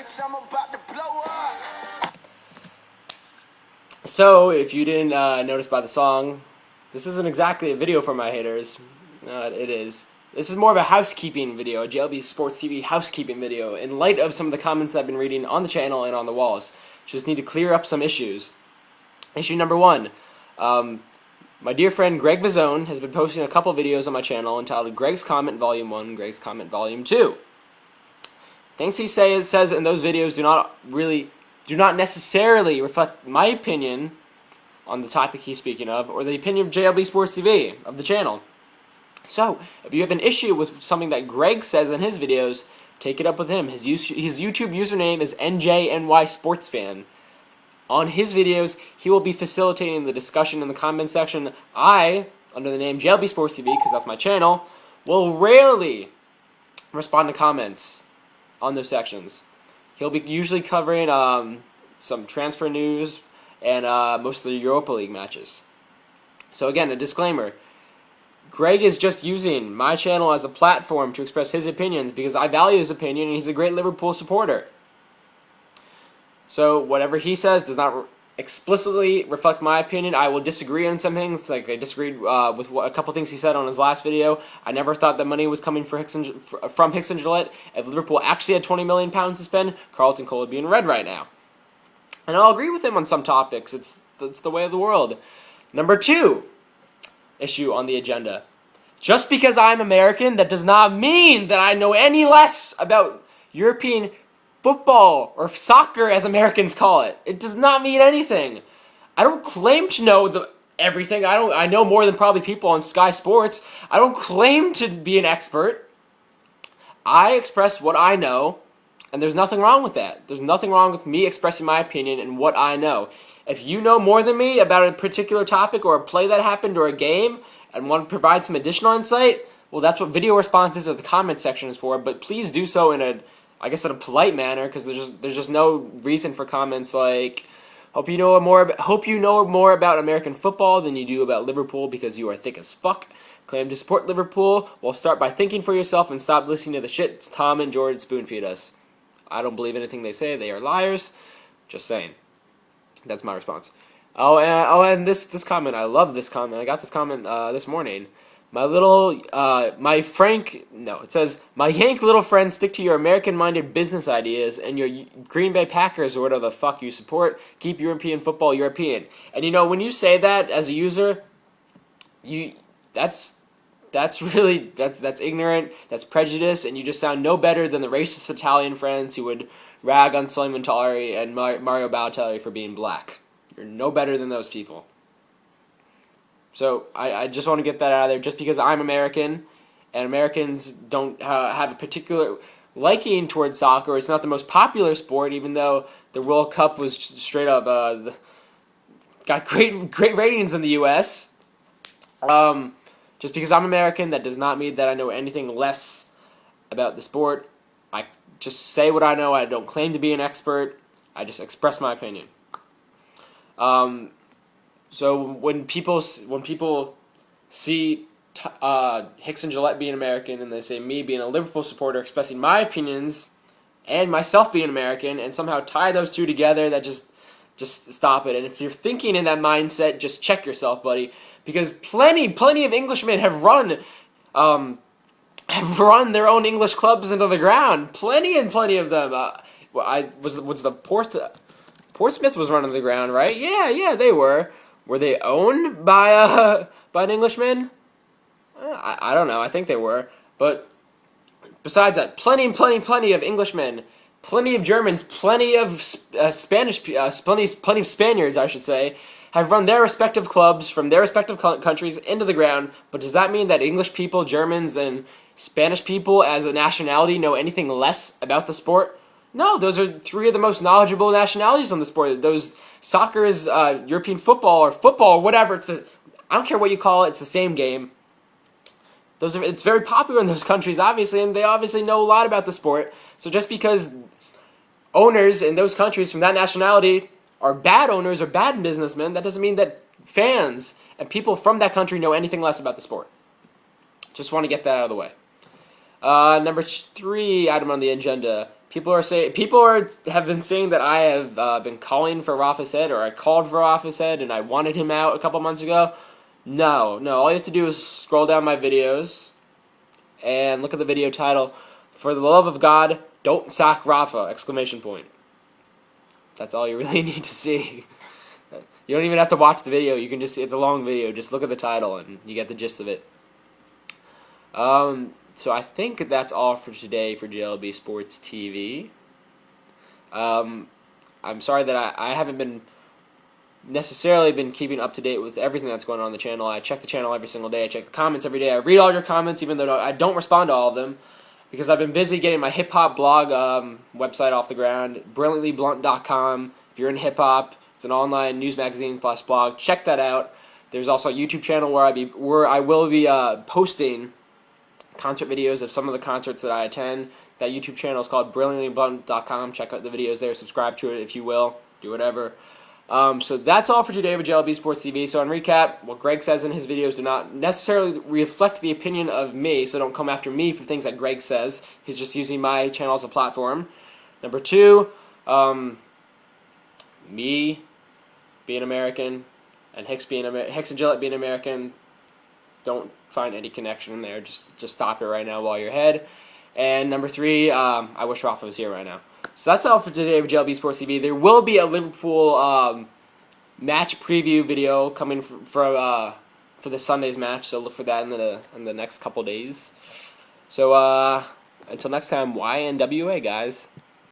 bitch, I'm about to blow up. So, if you didn't notice by the song, this isn't exactly a video for my haters. It is. This is more of a housekeeping video, a JLBsportsTV housekeeping video, in light of some of the comments I've been reading on the channel and on the walls. Just need to clear up some issues. Issue number one. My dear friend Greg Vazone has been posting a couple videos on my channel entitled Greg's Comment Volume 1, Greg's Comment Volume 2. Things he says in those videos do not necessarily reflect my opinion on the topic he's speaking of, or the opinion of JLB Sports TV, of the channel. So, if you have an issue with something that Greg says in his videos, take it up with him. His YouTube username is NJNYSportsFan. On his videos, he will be facilitating the discussion in the comment section. I, under the name JLB Sports TV, because that's my channel, will rarely respond to comments on those sections. He'll be usually covering some transfer news and most of the Europa League matches. So again, a disclaimer. Greg is just using my channel as a platform to express his opinions because I value his opinion and he's a great Liverpool supporter. So whatever he says does not explicitly reflect my opinion. I will disagree on some things, like I disagreed with a couple things he said on his last video. I never thought that money was coming from Hicks and Gillette. If Liverpool actually had £20 million to spend, Carlton Cole would be in red right now. And I'll agree with him on some topics. It's the way of the world. Number two issue on the agenda. Just because I'm American, that does not mean that I know any less about European football, or soccer as Americans call it. It does not mean anything. I don't claim to know everything. I know more than probably people on Sky Sports. I don't claim to be an expert. I express what I know, and there's nothing wrong with that. There's nothing wrong with me expressing my opinion and what I know. If you know more than me about a particular topic or a play that happened or a game and want to provide some additional insight, well, that's what video responses or the comment section is for, but please do so in a polite manner, because there's just no reason for comments like, hope you know more about American football than you do about Liverpool because you are thick as fuck. Claim to support Liverpool. Well, start by thinking for yourself and stop listening to the shit Tom and George spoon-feed us. I don't believe anything they say. They are liars. Just saying. That's my response. And this comment, I love this comment. I got this comment this morning. It says, my Yank little friend, stick to your American-minded business ideas and your Green Bay Packers or whatever the fuck you support. Keep European football European. And when you say that as a user, that's ignorant, that's prejudice, and you just sound no better than the racist Italian friends who would rag on Sullivan Tolleri and Mario Balotelli for being black. You're no better than those people. So I just want to get that out of there. Just because I'm American, and Americans don't have a particular liking towards soccer, it's not the most popular sport, even though the World Cup was straight up got great ratings in the U.S. Just because I'm American, that does not mean that I know anything less about the sport. I just say what I know. I don't claim to be an expert. I just express my opinion. So when people see Hicks and Gillette being American, and they say me being a Liverpool supporter expressing my opinions, and myself being American, and somehow tie those two together, that just stop it. And if you're thinking in that mindset, just check yourself, buddy, because plenty of Englishmen have run their own English clubs into the ground. Plenty of them. Portsmouth was running the ground, right? Yeah, they were. Were they owned by an Englishman? I don't know. I think they were. But besides that, plenty of Englishmen, plenty of Germans, plenty of plenty of Spaniards, I should say, have run their respective clubs from their respective countries into the ground. But does that mean that English people, Germans, and Spanish people as a nationality know anything less about the sport? No, those are three of the most knowledgeable nationalities on the sport. Soccer is European football or whatever. I don't care what you call it. It's the same game. It's very popular in those countries, obviously, and they obviously know a lot about the sport. So just because owners in those countries from that nationality are bad owners or bad businessmen, that doesn't mean that fans and people from that country know anything less about the sport. Just want to get that out of the way. Number 3 item on the agenda. have been saying that I have been calling for Rafa's head, or I called for Rafa's head, and I wanted him out a couple months ago. No. All you have to do is scroll down my videos and look at the video title. For the love of God, don't sack Rafa! Exclamation point. That's all you really need to see. You don't even have to watch the video. You can just, it's a long video. Just look at the title and you get the gist of it. So I think that's all for today for JLB Sports TV. I'm sorry that I haven't been necessarily been keeping up to date with everything that's going on the channel. I check the channel every single day. I check the comments every day. I read all your comments, even though I don't respond to all of them, because I've been busy getting my hip-hop blog website off the ground, brilliantlyblunt.com. If you're in hip-hop, it's an online news magazine / blog. Check that out. There's also a YouTube channel where I will be posting concert videos of some of the concerts that I attend. That YouTube channel is called brilliantlyblunt.com. Check out the videos there. Subscribe to it if you will. Do whatever. So that's all for today with JLB Sports TV. So in recap, what Greg says in his videos do not necessarily reflect the opinion of me, so don't come after me for things that Greg says. He's just using my channel as a platform. Number 2, me being American and Hicks and Gillette being American, don't find any connection in there. Just stop it right now while you're ahead. And number 3, I wish Rafa was here right now. So that's all for today with JLB Sports TV. There will be a Liverpool match preview video coming for the Sunday's match, so look for that in the next couple days. So until next time, YNWA, guys.